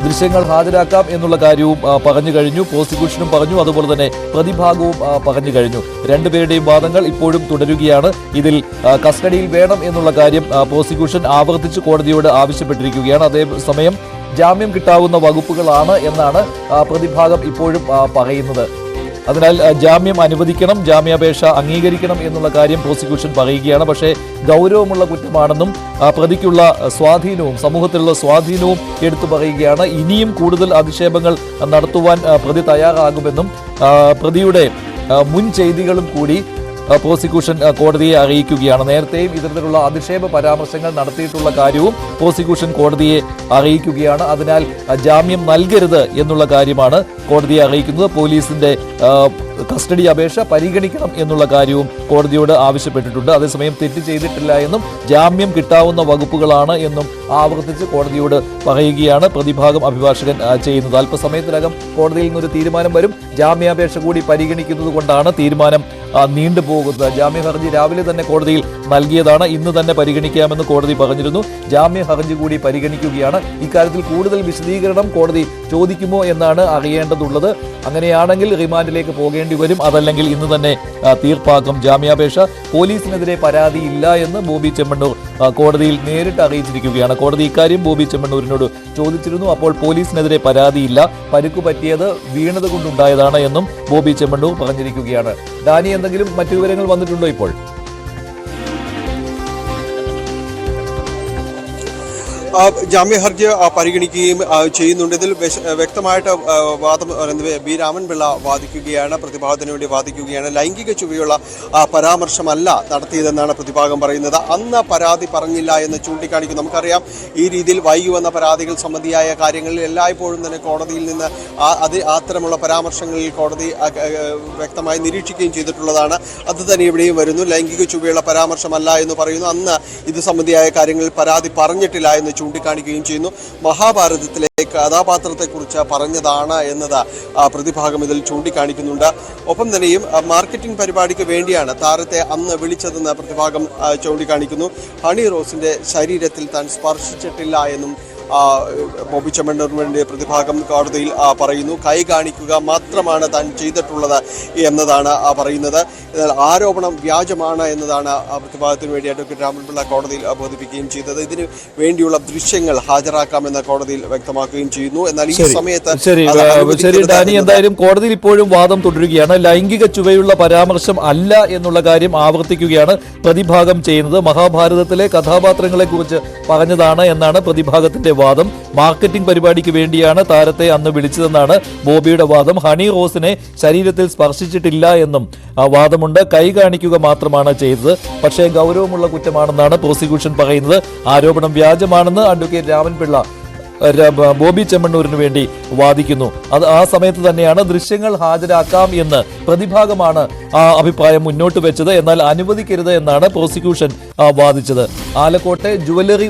ദൃശ്യങ്ങൾ ഹാജരാക്കാം എന്നുള്ള കാര്യവും പറഞ്ഞു കഴിഞ്ഞു. പ്രോസിക്യൂഷനും പറഞ്ഞു, അതുപോലെ തന്നെ പ്രതിഭാഗവും പറഞ്ഞു കഴിഞ്ഞു. രണ്ടുപേരുടെയും വാദങ്ങൾ ഇപ്പോഴും തുടരുകയാണ്. ഇതിൽ കസ്റ്റഡിയിൽ വേണം എന്നുള്ള കാര്യം പ്രോസിക്യൂഷൻ ആവർത്തിച്ച് കോടതിയോട് ആവശ്യപ്പെട്ടിരിക്കുകയാണ്. അതേസമയം ജാമ്യം കിട്ടാവുന്ന വകുപ്പുകളാണ് എന്നാണ് പ്രതിഭാഗം ഇപ്പോഴും പറയുന്നത്. അതിനാൽ ജാമ്യം അനുവദിക്കണം, ജാമ്യാപേക്ഷ അംഗീകരിക്കണം എന്നുള്ള കാര്യം പ്രോസിക്യൂഷൻ പറയുകയാണ്. പക്ഷേ ഗൗരവമുള്ള കുറ്റമാണെന്നും പ്രതിക്കുള്ള സ്വാധീനവും സമൂഹത്തിലുള്ള സ്വാധീനവും എടുത്തു പറയുകയാണ്. ഇനിയും കൂടുതൽ അധിക്ഷേപങ്ങൾ നടത്തുവാൻ പ്രതി തയ്യാറാകുമെന്നും പ്രതിയുടെ മുൻ ചെയ്തികളും കൂടി പ്രോസിക്യൂഷൻ കോടതിയെ അറിയിക്കുകയാണ്. നേരത്തെയും ഇത്തരത്തിലുള്ള അധിക്ഷേപ പരാമർശങ്ങൾ നടത്തിയിട്ടുള്ള കാര്യവും പ്രോസിക്യൂഷൻ കോടതിയെ അറിയിക്കുകയാണ്. അതിനാൽ ജാമ്യം നൽകരുത് എന്നുള്ള കാര്യമാണ് കോടതിയെ അറിയിക്കുന്നത്. പോലീസിന്റെ കസ്റ്റഡി അപേക്ഷ പരിഗണിക്കണം എന്നുള്ള കാര്യവും കോടതിയോട് ആവശ്യപ്പെട്ടിട്ടുണ്ട്. അതേസമയം തെറ്റ് ചെയ്തിട്ടില്ല എന്നും ജാമ്യം കിട്ടാവുന്ന വകുപ്പുകളാണ് എന്നും ആവർത്തിച്ച് കോടതിയോട് പറയുകയാണ് പ്രതിഭാഗം അഭിഭാഷകൻ ചെയ്യുന്നത്. അല്പസമയത്തിനകം കോടതിയിൽ നിന്നൊരു തീരുമാനം വരും. ജാമ്യാപേക്ഷ കൂടി പരിഗണിക്കുന്നത് കൊണ്ടാണ് തീരുമാനം നീണ്ടുപോകുന്നത്. ജാമ്യ ഹർജി രാവിലെ തന്നെ കോടതിയിൽ നൽകിയതാണ്. ഇന്ന് തന്നെ പരിഗണിക്കാമെന്ന് കോടതി പറഞ്ഞിരുന്നു. ജാമ്യ ഹർജി കൂടി പരിഗണിക്കുകയാണ്. ഇക്കാര്യത്തിൽ കൂടുതൽ വിശദീകരണം കോടതി ചോദിക്കുമോ എന്നാണ് അറിയേണ്ടതുള്ളത്. അങ്ങനെയാണെങ്കിൽ റിമാൻഡിലേക്ക് പോകേണ്ടി വരും. അതല്ലെങ്കിൽ ഇന്ന് തന്നെ തീർപ്പാക്കും ജാമ്യാപേക്ഷ. പോലീസിനെതിരെ പരാതിയില്ല എന്ന് ബോബി ചെമ്മണ്ണൂർ കോടതിയിൽ നേരിട്ട് അറിയിച്ചിരിക്കുകയാണ്. കോടതി ഇക്കാര്യം ബോബി ചെമ്മണ്ണൂരിനോട് ചോദിച്ചിരുന്നു. അപ്പോൾ പോലീസിനെതിരെ പരാതിയില്ല, പരിക്കു പറ്റിയത് വീണത് കൊണ്ടുണ്ടായതാണ് എന്നും ബോബി ചെമ്മണ്ണൂർ പറഞ്ഞിരിക്കുകയാണ്. ഡാനി, എന്തെങ്കിലും മറ്റു വിവരങ്ങൾ വന്നിട്ടുണ്ടോ ഇപ്പോൾ? ജാമ്യ ഹർജി പരിഗണിക്കുകയും ചെയ്യുന്നുണ്ട്. ഇതിൽ വ്യക്തമായിട്ട് വാദം ബി രാമൻപിള്ള വാദിക്കുകയാണ്, പ്രതിഭാഗത്തിന് വേണ്ടി വാദിക്കുകയാണ്. ലൈംഗിക ചുവയുള്ള പരാമർശമല്ല നടത്തിയതെന്നാണ് പ്രതിഭാഗം പറയുന്നത്. അന്ന് പരാതി പറഞ്ഞില്ല എന്ന് ചൂണ്ടിക്കാണിക്കും. നമുക്കറിയാം, ഈ രീതിയിൽ വൈകി വന്ന പരാതികൾ സംബന്ധിയായ കാര്യങ്ങളിൽ എല്ലായ്പ്പോഴും തന്നെ കോടതിയിൽ നിന്ന് അത്തരമുള്ള പരാമർശങ്ങളിൽ കോടതി വ്യക്തമായി നിരീക്ഷിക്കുകയും ചെയ്തിട്ടുള്ളതാണ്. അത് തന്നെ ഇവിടെയും വരുന്നു. ലൈംഗിക ചുവയുള്ള പരാമർശമല്ല എന്ന് പറയുന്നു. അന്ന് ഇത് സംബന്ധിയായ കാര്യങ്ങളിൽ പരാതി പറഞ്ഞിട്ടില്ല എന്ന് ചൂണ്ടിക്കാണിക്കുകയും ചെയ്യുന്നു. മഹാഭാരതത്തിലെ കഥാപാത്രത്തെക്കുറിച്ച് പറഞ്ഞതാണ് എന്നത് പ്രതിഭാഗം ഇതിൽ ചൂണ്ടിക്കാണിക്കുന്നുണ്ട്. ഒപ്പം തന്നെയും മാർക്കറ്റിംഗ് പരിപാടിക്ക് വേണ്ടിയാണ് താരത്തെ അന്ന് വിളിച്ചതെന്ന് പ്രതിഭാഗം ചൂണ്ടിക്കാണിക്കുന്നു. ഹണി റോസിന്റെ ശരീരത്തിൽ താൻ സ്പർശിച്ചിട്ടില്ല എന്നും ബോബി ചെമ്മണ്ണൂരിന് വേണ്ടി പ്രതിഭാഗം കോടതിയിൽ പറയുന്നു. കൈ കാണിക്കുക മാത്രമാണ് താൻ ചെയ്തിട്ടുള്ളത് എന്നതാണ് പറയുന്നത്. എന്നാൽ ആരോപണം വ്യാജമാണ് എന്നതാണ് പ്രതിഭാഗത്തിന് വേണ്ടി അഡ്വക്കേറ്റ് രാമൻപിള്ള കോടതിയിൽ ബോധിപ്പിക്കുകയും ചെയ്തത്. ഇതിന് വേണ്ടിയുള്ള ദൃശ്യങ്ങൾ ഹാജരാക്കാമെന്ന് കോടതിയിൽ വ്യക്തമാക്കുകയും ചെയ്യുന്നു. എന്നാൽ ഈ സമയത്ത് ഡാനി, എന്തായാലും കോടതിയിൽ ഇപ്പോഴും വാദം തുടരുകയാണ്. ലൈംഗിക ചുവയുള്ള പരാമർശം അല്ല എന്നുള്ള കാര്യം ആവർത്തിക്കുകയാണ് പ്രതിഭാഗം ചെയ്യുന്നത്. മഹാഭാരതത്തിലെ കഥാപാത്രങ്ങളെ കുറിച്ച് പറഞ്ഞതാണ് എന്നാണ് പ്രതിഭാഗത്തിന്റെ വാദം. മാർക്കറ്റിംഗ് പരിപാടിക്ക് വേണ്ടിയാണ് താരത്തെ അന്ന് വിളിച്ചതെന്നാണ് ബോബിയുടെ വാദം. ഹണി റോസിനെ ശരീരത്തിൽ സ്പർശിച്ചിട്ടില്ല എന്നും വാദമുണ്ട്. കൈ കാണിക്കുക മാത്രമാണ് ചെയ്തത്. പക്ഷേ ഗൗരവമുള്ള കുറ്റമാണെന്നാണ് പ്രോസിക്യൂഷൻ പറയുന്നത്. ആരോപണം വ്യാജമാണെന്ന് അഡ്വക്കേറ്റ് രാമൻപിള്ള ബോബി ചെമ്മണ്ണൂരിന് വേണ്ടി വാദിക്കുന്നു. ആ സമയത്ത് തന്നെയാണ് ദൃശ്യങ്ങൾ ഹാജരാക്കാം എന്ന് പ്രതിഭാഗമാണ് അഭിപ്രായം മുന്നോട്ട് വെച്ചത്. എന്നാൽ അനുവദിക്കരുത് എന്നാണ് പ്രോസിക്യൂഷൻ വാദിച്ചത്. ആലക്കോട്ടെ ജുവലറി